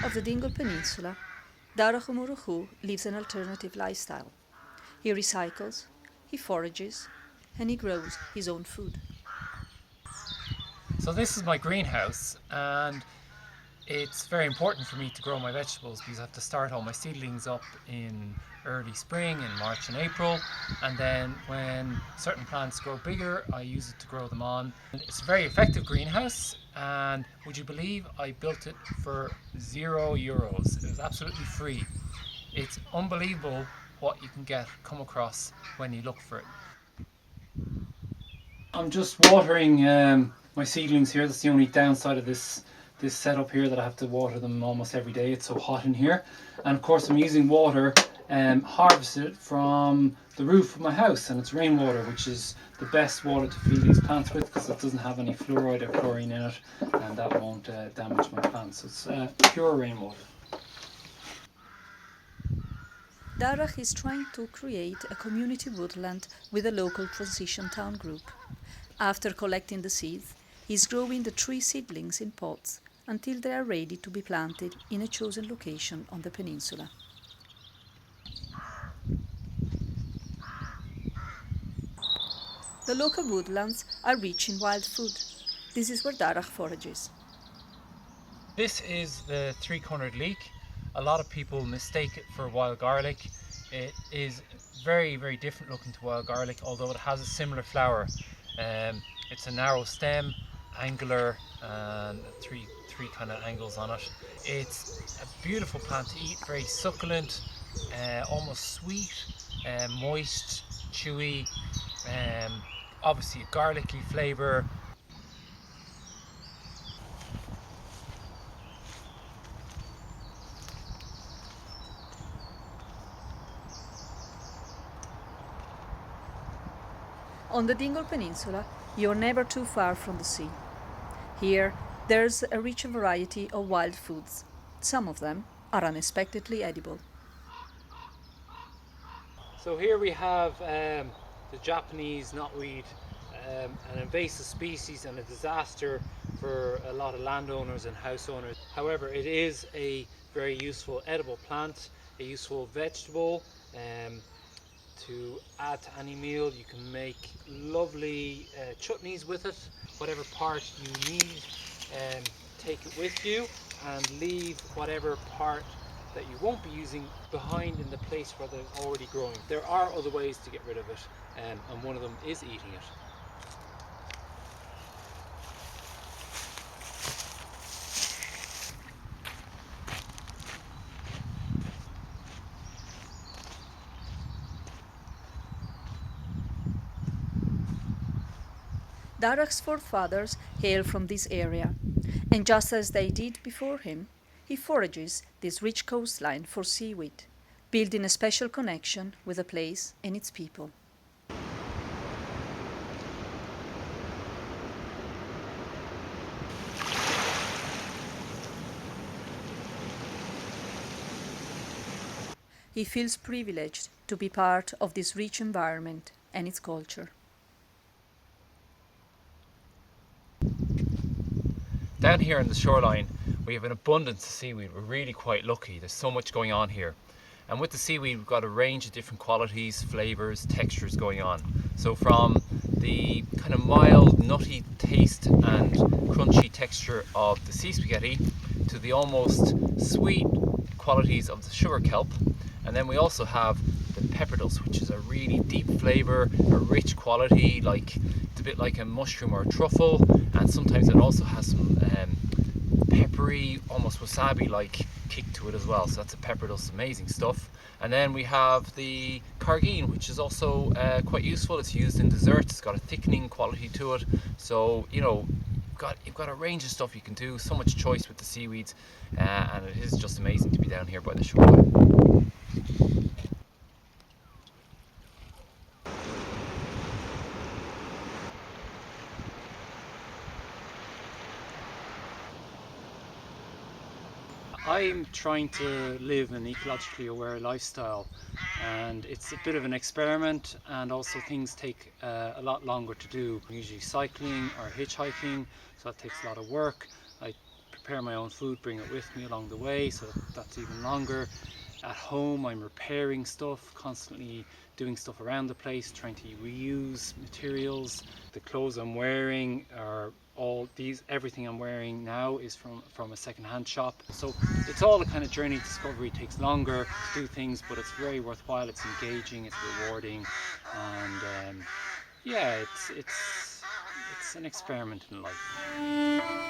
of the Dingle Peninsula, Darach Umuruchu lives an alternative lifestyle. He recycles, he forages, and he grows his own food. So this is my greenhouse, and it's very important for me to grow my vegetables because I have to start all my seedlings up in early spring in March and April, and then when certain plants grow bigger I use it to grow them on. It's a very effective greenhouse, and would you believe I built it for €0. It was absolutely free. It's unbelievable what you can come across when you look for it. I'm just watering my seedlings here. That's the only downside of this setup here, that I have to water them almost every day. It's so hot in here, and of course I'm using water harvested from the roof of my house, and it's rainwater, which is the best water to feed these plants with because it doesn't have any fluoride or chlorine in it, and that won't damage my plants. So it's pure rainwater. Darach is trying to create a community woodland with a local transition town group. After collecting the seeds, he is growing the tree seedlings in pots until they are ready to be planted in a chosen location on the peninsula. The local woodlands are rich in wild food. This is where Darach forages. This is the three-cornered leek. A lot of people mistake it for wild garlic. It is very, very different looking to wild garlic, although it has a similar flower. It's a narrow stem, angular, and three kind of angles on it. It's a beautiful plant to eat, very succulent, almost sweet, moist, chewy, obviously a garlicky flavour. On the Dingle Peninsula, you're never too far from the sea. Here, there's a rich variety of wild foods. Some of them are unexpectedly edible. So here we have the Japanese knotweed, an invasive species and a disaster for a lot of landowners and house owners. However, it is a very useful edible plant, a useful vegetable to add to any meal. You can make lovely chutneys with it. Whatever part you need, take it with you and leave whatever part that you won't be using behind in the place where they're already growing. There are other ways to get rid of it, and one of them is eating it. Darach's forefathers hail from this area, and just as they did before him, he forages this rich coastline for seaweed, building a special connection with the place and its people. He feels privileged to be part of this rich environment and its culture. Down here on the shoreline, we have an abundance of seaweed. We're really quite lucky. There's so much going on here. And with the seaweed, we've got a range of different qualities, flavors, textures going on. So from the kind of mild, nutty taste and crunchy texture of the sea spaghetti to the almost sweet qualities of the sugar kelp. And then we also have the pepper dust, which is a really deep flavor, a rich quality, like it's a bit like a mushroom or a truffle, and sometimes it also has some peppery, almost wasabi-like kick to it as well. So that's a pepper dust, amazing stuff. And then we have the cargine, which is also quite useful. It's used in desserts. It's got a thickening quality to it. So you know, you've got a range of stuff you can do. So much choice with the seaweeds, and it is just amazing to be down here by the shoreline. I'm trying to live an ecologically aware lifestyle, and it's a bit of an experiment, and also things take a lot longer to do. I'm usually cycling or hitchhiking, so that takes a lot of work. I prepare my own food, bring it with me along the way, so that's even longer. At home, I'm repairing stuff, constantly doing stuff around the place, trying to reuse materials. The clothes I'm wearing are everything I'm wearing now is from a second-hand shop. So it's all a kind of journey. Discovery takes longer to do things, but it's very worthwhile. It's engaging, it's rewarding, and yeah, it's an experiment in life.